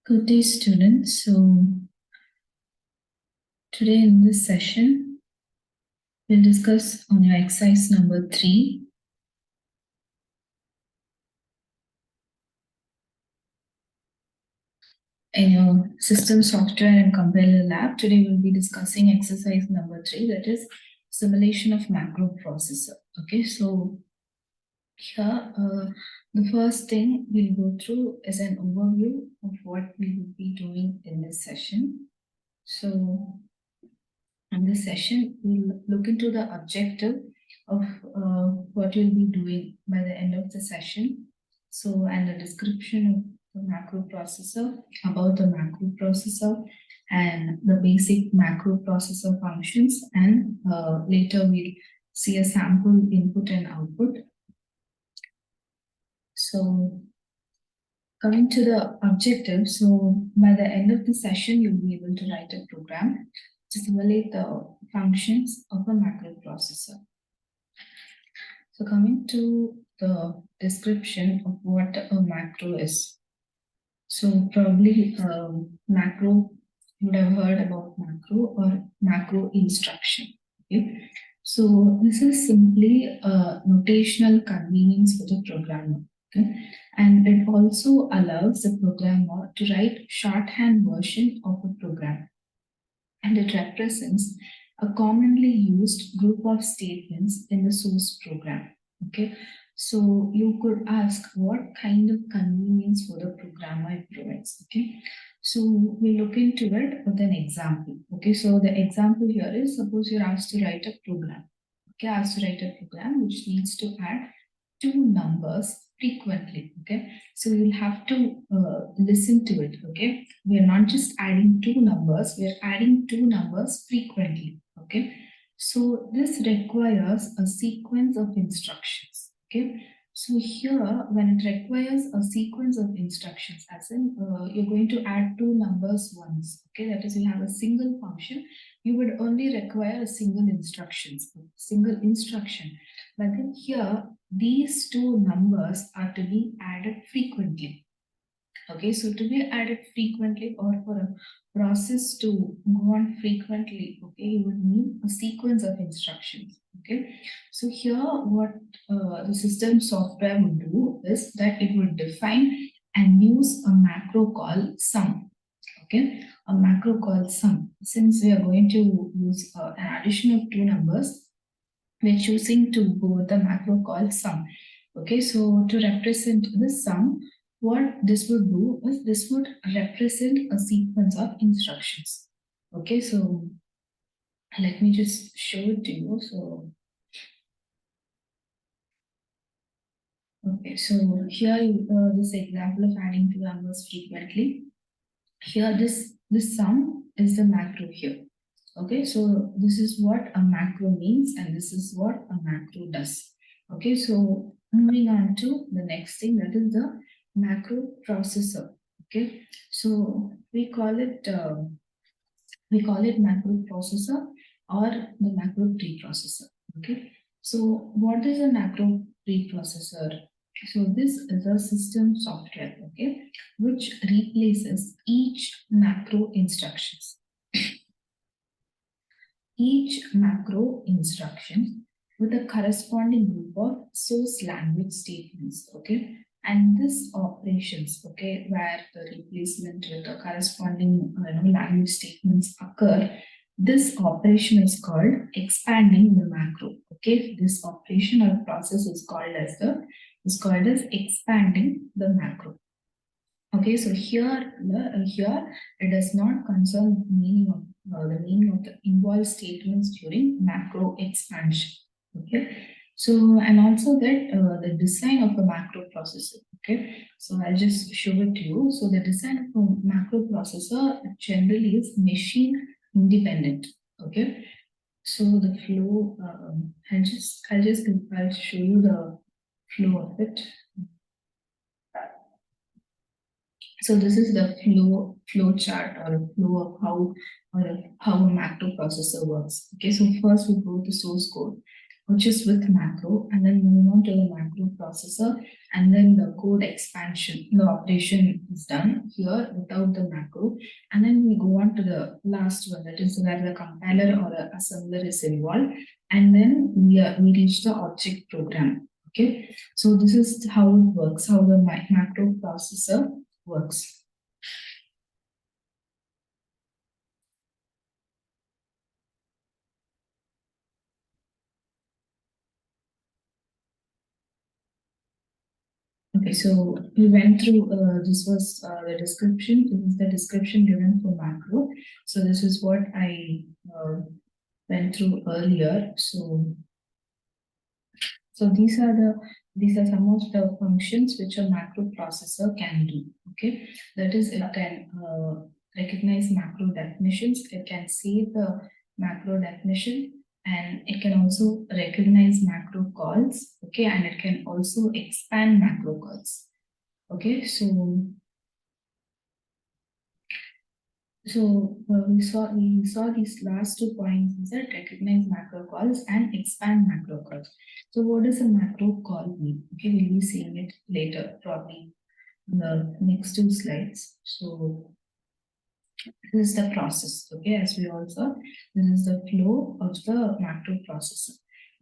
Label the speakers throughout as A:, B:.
A: Good day, students. So today in this session, we'll discuss on your exercise number 3. In your system software and compiler lab, today we'll be discussing exercise number 3, that is simulation of macroprocessor. Okay, so here the first thing we'll go through is an overview of what we will be doing in this session. So in this session, we'll look into the objective of what you'll be doing by the end of the session. So, and the description of the macroprocessor, about the macroprocessor, and the basic macroprocessor functions, and later we'll see a sample input and output. So, coming to the objective, so by the end of the session, you'll be able to write a program to simulate the functions of a macroprocessor. So coming to the description of what a macro is. So probably macro, you would have heard about macro or macro instruction. Okay. So this is simply a notational convenience for the programmer. Okay. And it also allows the programmer to write shorthand version of a program. And it represents a commonly used group of statements in the source program. Okay, so you could ask what kind of convenience for the programmer it provides. Okay, so we look into it with an example. Okay, so the example here is, suppose you're asked to write a program. Okay, asked to write a program which needs to add two numbers frequently. Okay, so you'll have to listen to it. Okay, we're not just adding two numbers, we're adding two numbers frequently. Okay, so this requires a sequence of instructions. Okay, so here when it requires a sequence of instructions, as in you're going to add two numbers once. Okay, that is, you have a single function, you would only require a single instruction. But then here, these two numbers are to be added frequently. Okay, so to be added frequently, or for a process to go on frequently, okay, you would need a sequence of instructions. Okay, so here what the system software would do is that it would define and use a macro called sum. Okay, a macro called sum. Since we are going to use an addition of two numbers, we're choosing to go with the macro called sum. Okay, so to represent the sum, what this would do is this would represent a sequence of instructions. Okay, so let me just show it to you. So, okay, so here this example of adding two numbers frequently. Here this sum is the macro here. Okay, so this is what a macro means, and this is what a macro does. Okay, so moving on to the next thing, that is the macro processor. Okay, so we call it macro processor or the macro preprocessor. Okay, so what is a macro preprocessor? So this is a system software, okay, which replaces each macro instructions. Each macro instruction with a corresponding group of source language statements. Okay, and this operations, okay, where the replacement with the corresponding language statements occur, this operation is called expanding the macro. Okay, this operation or process is called as expanding the macro. Okay, so here it does not concern the meaning of the involved statements during macro expansion. Okay, so and also that the design of a macro processor. Okay, so I'll just show it to you. So the design of a macro processor generally is machine independent. Okay, so the flow, I'll show you the flow of it. So this is the flow chart or a flow of how a macro processor works. Okay, so first we go to source code. which is with macro, and then move on to the macro processor, and then the code expansion. The operation is done here without the macro, and then we go on to the last one, that is where the compiler or the assembler is involved, and then we reach the object program. Okay, so this is how it works, how the macro processor works. Okay, so we went through, this was the description. This is the description given for macro. So this is what I went through earlier. So these are some of the functions which a macro processor can do. Okay, that is, it can recognize macro definitions. It can save the macro definition, and it can also recognize macro calls. Okay, and it can also expand macro calls. Okay, so we saw these last 2 points is that recognize macro calls and expand macro calls. So what does a macro call mean? Okay, we'll be seeing it later, probably in the next 2 slides. So this is the process. Okay, as we all saw, this is the flow of the macro processor.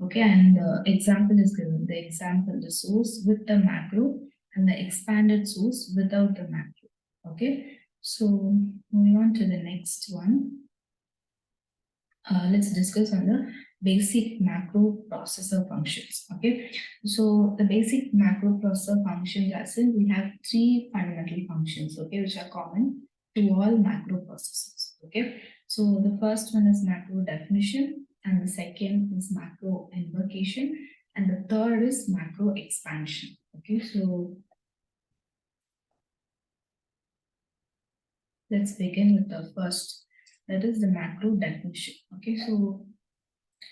A: Okay, and the example is given. The example, the source with the macro and the expanded source without the macro. Okay, so moving on to the next one. Let's discuss on the basic macro processor functions. Okay, so the basic macro processor functions, as in we have 3 fundamental functions, okay, which are common to all macro processors. Okay, so the first one is macro definition, and the second is macro invocation, and the third is macro expansion. Okay, so let's begin with the first, that is the macro definition. Okay, so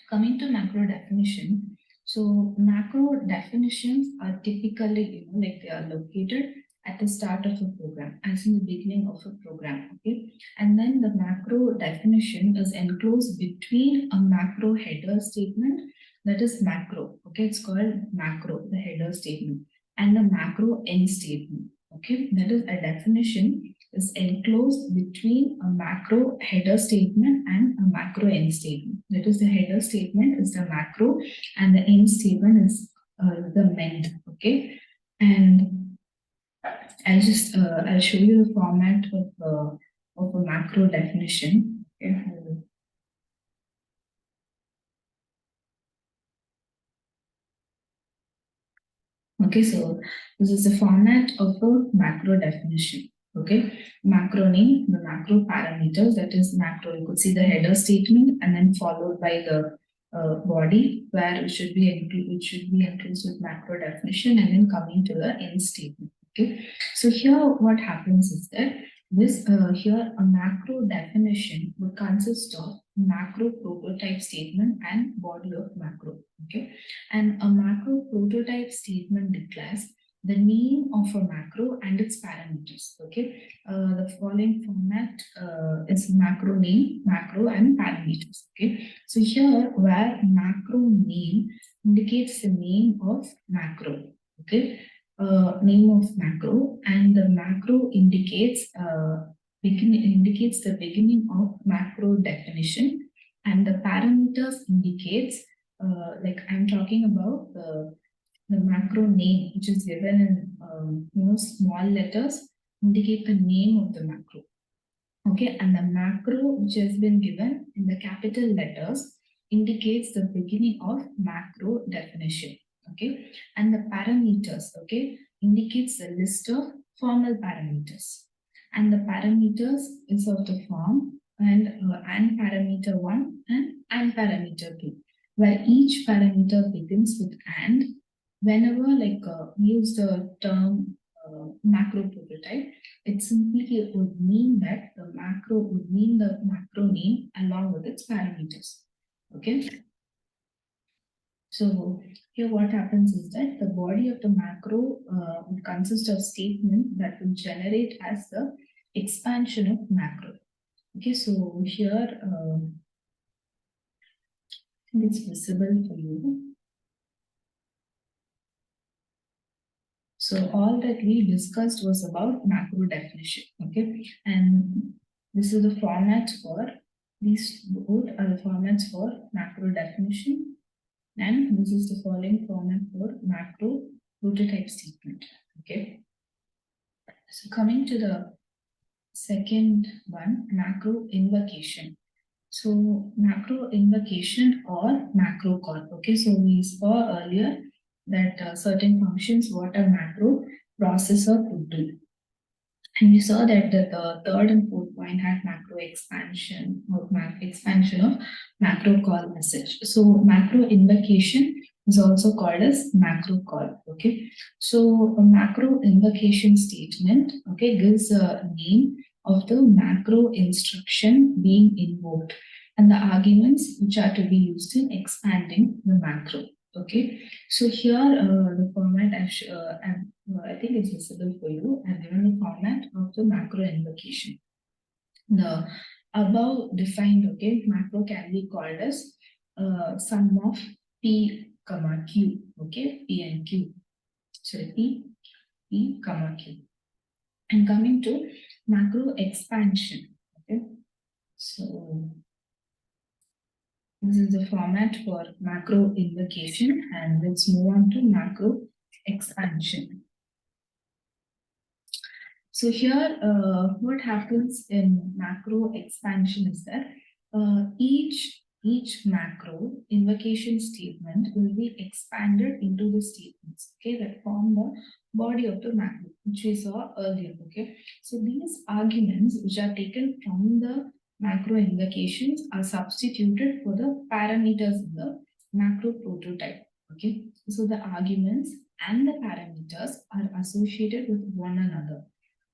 A: coming to macro definition, so macro definitions are typically, like they are located at the start of a program, as in the beginning of a program, okay? And then the macro definition is enclosed between a macro header statement, that is macro, okay? It's called macro, the header statement, and the macro end statement, okay? That is, a definition is enclosed between a macro header statement and a macro end statement. That is, the header statement is the macro and the end statement is the mend. Okay, and I'll show you the format of a macro definition. Okay. Okay, so this is the format of a macro definition. Okay, macro name, the macro parameters, that is macro. You could see the header statement and then followed by the body where it should be enclosed with macro definition, and then coming to the end statement. Okay, so here what happens is that this here a macro definition would consist of macro prototype statement and body of macro. Okay, and a macro prototype statement declares the name of a macro and its parameters. Okay, the following format is macro name, macro, and parameters. Okay, so here where macro name indicates the name of macro. Okay, name of macro, and the macro indicates the beginning of macro definition, and the parameters indicates like I'm talking about the macro name, which is given in small letters, indicate the name of the macro. Okay, and the macro which has been given in the capital letters indicates the beginning of macro definition. Okay, and the parameters, okay, indicates the list of formal parameters, and the parameters is of the form and parameter 1 and parameter 2, where each parameter begins with and. Whenever we use the term macro prototype, it simply would mean that the macro would mean the macro name along with its parameters. Okay. So here what happens is that the body of the macro would consist of statement that will generate as the expansion of macro. Okay, so here, uh, here what happens is that the body of the macro would consist of statement that will generate as the expansion of macro. Okay, so here, uh, here what happens is that the body of the macro would consist of statement that will generate as the expansion of macro. Okay, so here, uh, Okay, so here It's visible for you. So all that we discussed was about macro definition, okay? And this is the format for these both are the formats for macro definition, and this is the following format for macro prototype statement, okay? So coming to the second one, macro invocation. So macro invocation or macro call. Okay, so we saw earlier that certain functions what a macro processor could do. And we saw that the third and fourth point had macro expansion or expansion of macro call message. So macro invocation is also called as macro call. Okay, so a macro invocation statement, okay, gives a name of the macro instruction being invoked and the arguments which are to be used in expanding the macro. Okay, so here the format I think it's visible for you. I've given the format of the macro invocation. The above defined, okay, macro can be called as sum of p comma q, okay, p and q. Sorry, p comma q. And coming to macro expansion, okay. So this is the format for macro invocation, and let's move on to macro expansion. So here, what happens in macro expansion is that each macro invocation statement will be expanded into the statements, okay, that form the body of the macro, which we saw earlier, okay. So these arguments which are taken from the macro invocations are substituted for the parameters in the macro prototype, okay. So the arguments and the parameters are associated with one another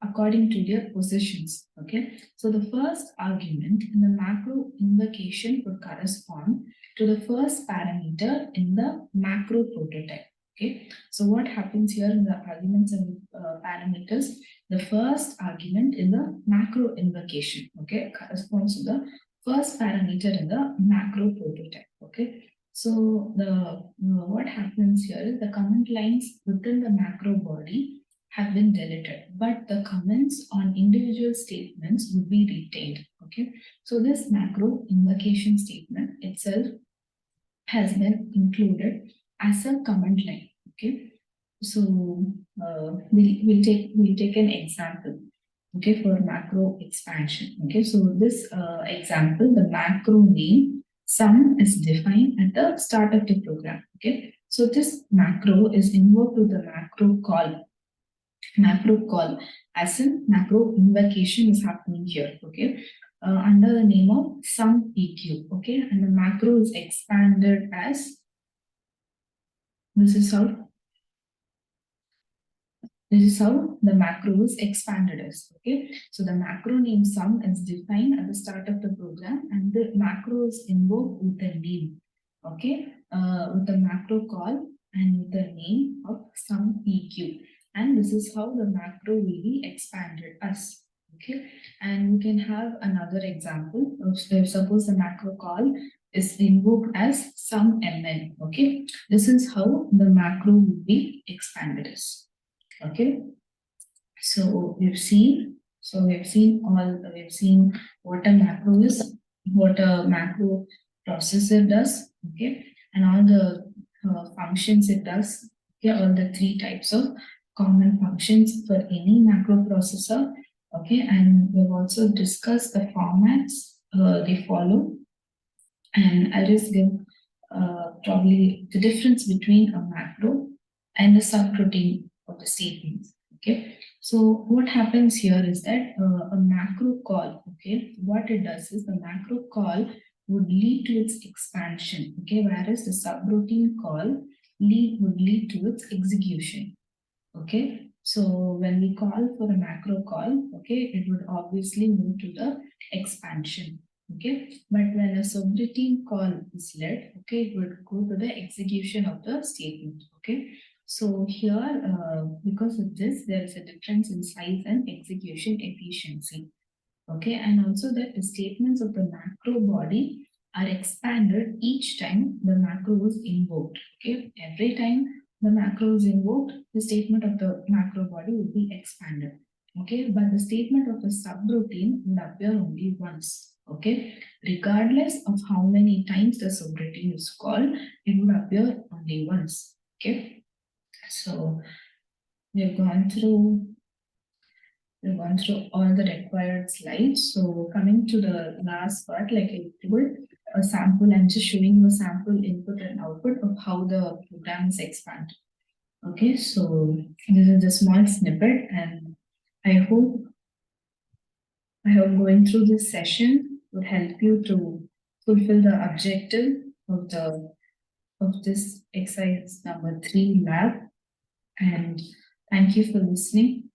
A: according to their positions. Okay, so the first argument in the macro invocation would correspond to the first parameter in the macro prototype. Okay, so what happens here in the arguments and parameters? The first argument in the macro invocation, okay, corresponds to the first parameter in the macro prototype. Okay, so the what happens here is the comment lines within the macro body have been deleted, but the comments on individual statements would be retained. Okay, so this macro invocation statement itself has been included as a comment line. Okay, so we'll take an example. Okay, for macro expansion. Okay, so this example, the macro name sum is defined at the start of the program. Okay, so this macro is invoked to the macro call, as in macro invocation is happening here, okay, under the name of sum eq, okay, and the macro is expanded as this is how the macro is expanded as, okay. So the macro name sum is defined at the start of the program, and the macro is invoked with the name, okay, with the macro call and with the name of sum eq. And this is how the macro will be expanded as, okay. And we can have another example of, suppose the macro call is invoked as sum mn, okay. This is how the macro will be expanded as, okay. So we've seen what a macro is, what a macro processor does, okay, and all the functions it does, okay, all the three types of common functions for any macro processor, okay, and we've also discussed the formats they follow, and I'll just give probably the difference between a macro and the subroutine of the statements. Okay, so what happens here is that a macro call, okay, what it does is the macro call would lead to its expansion, okay, whereas the subroutine call would lead to its execution. Okay, so when we call for a macro call, okay, it would obviously move to the expansion. Okay, but when a subroutine call is led, okay, it would go to the execution of the statement. Okay, so here, because of this, there is a difference in size and execution efficiency. Okay, and also that the statements of the macro body are expanded each time the macro is invoked. Okay, every time the macro is invoked, the statement of the macro body will be expanded. Okay, but the statement of the subroutine will appear only once. Okay, regardless of how many times the subroutine is called, it will appear only once. Okay, so we've gone through all the required slides. So coming to the last part, like I told, a sample, I'm just showing you a sample input and output of how the program is expanded. Okay, so this is a small snippet, and I hope going through this session would help you to fulfill the objective of this exercise number 3 lab. And thank you for listening.